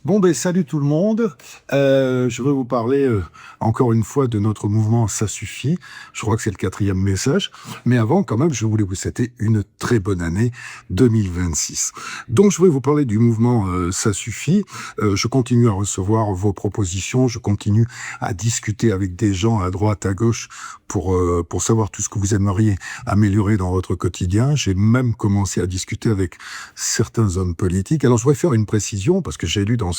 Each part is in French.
Bon, ben, salut tout le monde. Je veux vous parler encore une fois de notre mouvement Ça suffit. Je crois que c'est le quatrième message. Mais avant, quand même, je voulais vous souhaiter une très bonne année 2026. Donc, je voulais vous parler du mouvement Ça suffit. Je continue à recevoir vos propositions. Je continue à discuter avec des gens à droite, à gauche pour savoir tout ce que vous aimeriez améliorer dans votre quotidien. J'ai même commencé à discuter avec certains hommes politiques. Alors, je voudrais faire une précision parce que j'ai lu dans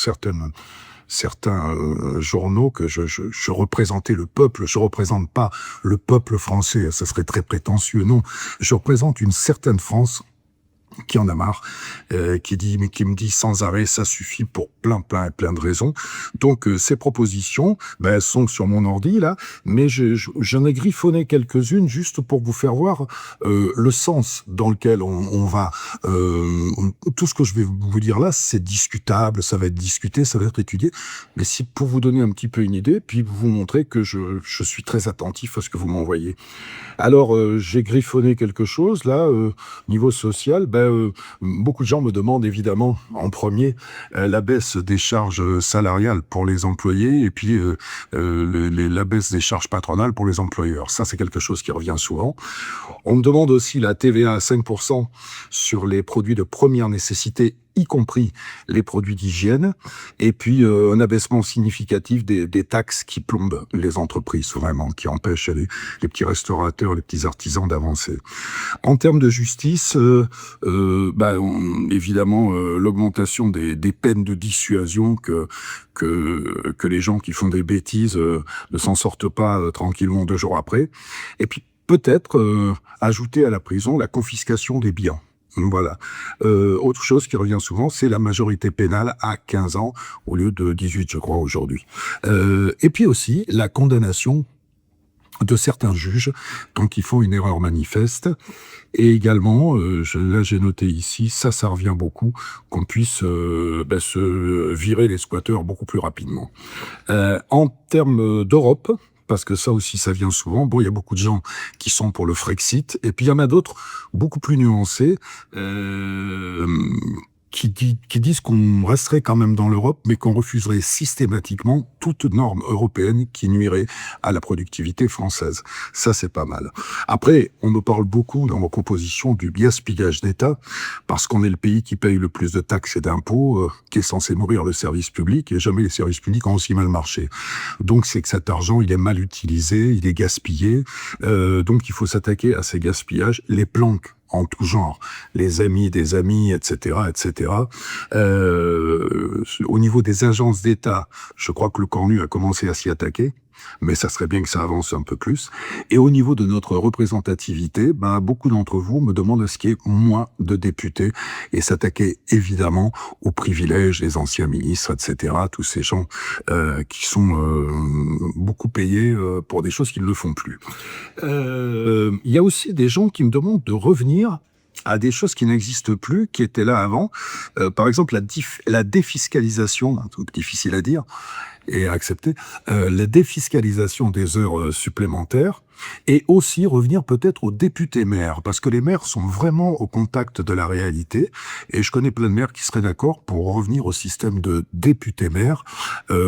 certains journaux que je représentais le peuple. Je représente pas le peuple français, ça serait très prétentieux. Non, je représente une certaine France qui en a marre, qui me dit sans arrêt, ça suffit pour plein de raisons. Donc ces propositions, ben, elles sont sur mon ordi là, mais j'en ai griffonné quelques-unes juste pour vous faire voir le sens dans lequel on va. Tout ce que je vais vous dire là, c'est discutable, ça va être discuté, ça va être étudié, mais c'est pour vous donner un petit peu une idée, puis vous montrer que je suis très attentif à ce que vous m'envoyez. Alors, j'ai griffonné quelque chose là, niveau social. Beaucoup de gens me demandent évidemment en premier la baisse des charges salariales pour les employés et puis la baisse des charges patronales pour les employeurs. Ça, c'est quelque chose qui revient souvent. On me demande aussi la TVA à 5% sur les produits de première nécessité, y compris les produits d'hygiène, et puis un abaissement significatif des taxes qui plombent les entreprises, vraiment, qui empêchent les petits restaurateurs, les petits artisans d'avancer. En termes de justice, évidemment, l'augmentation des peines de dissuasion que les gens qui font des bêtises ne s'en sortent pas tranquillement 2 jours après. Et puis peut-être ajouter à la prison la confiscation des biens. Voilà. Autre chose qui revient souvent, c'est la majorité pénale à 15 ans au lieu de 18, je crois, aujourd'hui. Et puis aussi la condamnation de certains juges, donc ils font une erreur manifeste. Et également, j'ai noté ici, ça revient beaucoup, qu'on puisse se virer les squatteurs beaucoup plus rapidement. En termes d'Europe, parce que ça aussi, ça vient souvent. Bon, il y a beaucoup de gens qui sont pour le Frexit, et puis il y en a d'autres beaucoup plus nuancés, qui disent qu'on resterait quand même dans l'Europe, mais qu'on refuserait systématiquement toute norme européenne qui nuirait à la productivité française. Ça, c'est pas mal. Après, on me parle beaucoup dans vos propositions du gaspillage d'État, parce qu'on est le pays qui paye le plus de taxes et d'impôts, qui est censé nourrir le service public, et jamais les services publics ont aussi mal marché. Donc, c'est que cet argent, il est mal utilisé, il est gaspillé, donc il faut s'attaquer à ces gaspillages, les planques en tout genre, les amis des amis, etc., etc. Au niveau des agences d'État, je crois que le Cornu a commencé à s'y attaquer, mais ça serait bien que ça avance un peu plus. Et au niveau de notre représentativité, beaucoup d'entre vous me demandent ce qui est moins de députés et s'attaquer évidemment aux privilèges des anciens ministres, etc., tous ces gens qui sont beaucoup payés pour des choses qu'ils ne font plus. Il y a aussi des gens qui me demandent de revenir à des choses qui n'existent plus, qui étaient là avant. Par exemple, la défiscalisation, un truc difficile à dire et à accepter, la défiscalisation des heures supplémentaires, et aussi revenir peut-être aux députés maires, parce que les maires sont vraiment au contact de la réalité, et je connais plein de maires qui seraient d'accord pour revenir au système de députés maires,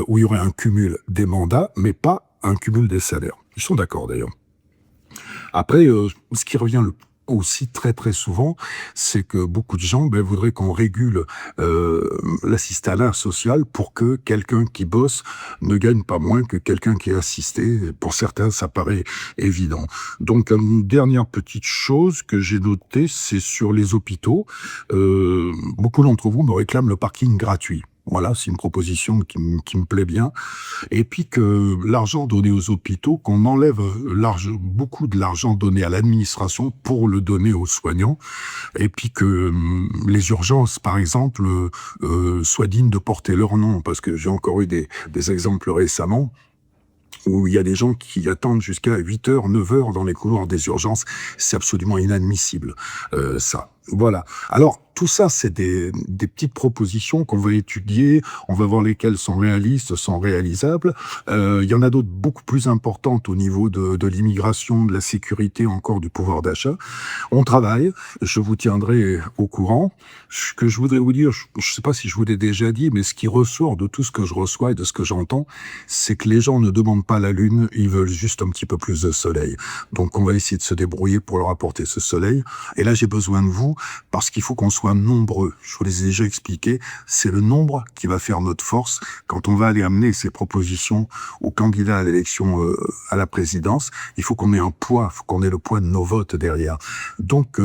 où il y aurait un cumul des mandats, mais pas un cumul des salaires. Ils sont d'accord d'ailleurs. Après, ce qui revient aussi très souvent, c'est que beaucoup de gens voudraient qu'on régule l'assistanat social pour que quelqu'un qui bosse ne gagne pas moins que quelqu'un qui est assisté. Pour certains, ça paraît évident. Donc, une dernière petite chose que j'ai notée, c'est sur les hôpitaux. Beaucoup d'entre vous me réclament le parking gratuit. Voilà, c'est une proposition qui me plaît bien. Et puis que l'argent donné aux hôpitaux, qu'on enlève beaucoup de l'argent donné à l'administration pour le donner aux soignants. Et puis que les urgences, par exemple, soient dignes de porter leur nom. Parce que j'ai encore eu des exemples récemment où il y a des gens qui attendent jusqu'à 8h, 9h dans les couloirs des urgences. C'est absolument inadmissible, ça. Voilà. Alors, tout ça, c'est des petites propositions qu'on va étudier, on va voir lesquelles sont réalistes, sont réalisables. Il y en a d'autres beaucoup plus importantes au niveau de l'immigration, de la sécurité, encore du pouvoir d'achat. On travaille, je vous tiendrai au courant. Ce que je voudrais vous dire, je ne sais pas si je vous l'ai déjà dit, mais ce qui ressort de tout ce que je reçois et de ce que j'entends, c'est que les gens ne demandent pas la lune, ils veulent juste un petit peu plus de soleil. Donc on va essayer de se débrouiller pour leur apporter ce soleil. Et là, j'ai besoin de vous parce qu'il faut qu'on soit nombreux. Je vous les ai déjà expliqué, c'est le nombre qui va faire notre force quand on va aller amener ces propositions aux candidats à l'élection à la présidence. Il faut qu'on ait un poids, il faut qu'on ait le poids de nos votes derrière. Donc,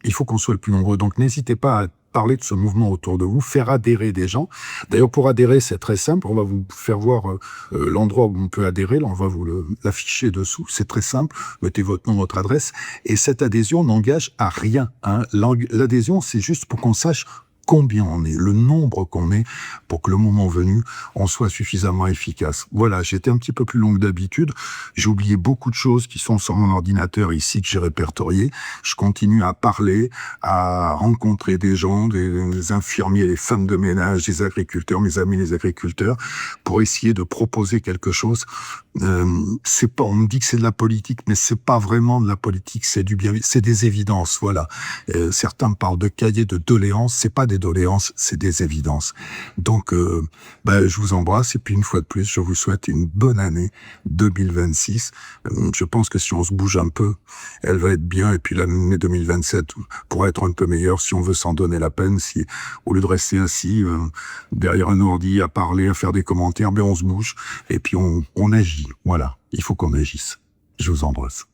il faut qu'on soit le plus nombreux. Donc, n'hésitez pas à parler de ce mouvement autour de vous, faire adhérer des gens. D'ailleurs, pour adhérer, c'est très simple. On va vous faire voir l'endroit où on peut adhérer. Là, on va vous l'afficher dessous. C'est très simple. Mettez votre nom, votre adresse. Et cette adhésion n'engage à rien, hein. L'adhésion, c'est juste pour qu'on sache combien on est, le nombre qu'on est, pour que le moment venu, on soit suffisamment efficace. Voilà, j'ai été un petit peu plus long que d'habitude. J'ai oublié beaucoup de choses qui sont sur mon ordinateur ici, que j'ai répertoriées. Je continue à parler, à rencontrer des gens, des infirmiers, des femmes de ménage, des agriculteurs, mes amis les agriculteurs, pour essayer de proposer quelque chose. C'est pas, on me dit que c'est de la politique, mais c'est pas vraiment de la politique, c'est du bien, c'est des évidences, voilà. Certains me parlent de cahiers de doléances, c'est pas des doléances, c'est des évidences. Donc, je vous embrasse et puis une fois de plus, je vous souhaite une bonne année 2026. Je pense que si on se bouge un peu, elle va être bien et puis l'année 2027 pourra être un peu meilleure si on veut s'en donner la peine. Si au lieu de rester assis derrière un ordi à parler, à faire des commentaires, on se bouge et puis on agit. Voilà, il faut qu'on agisse. Je vous embrasse.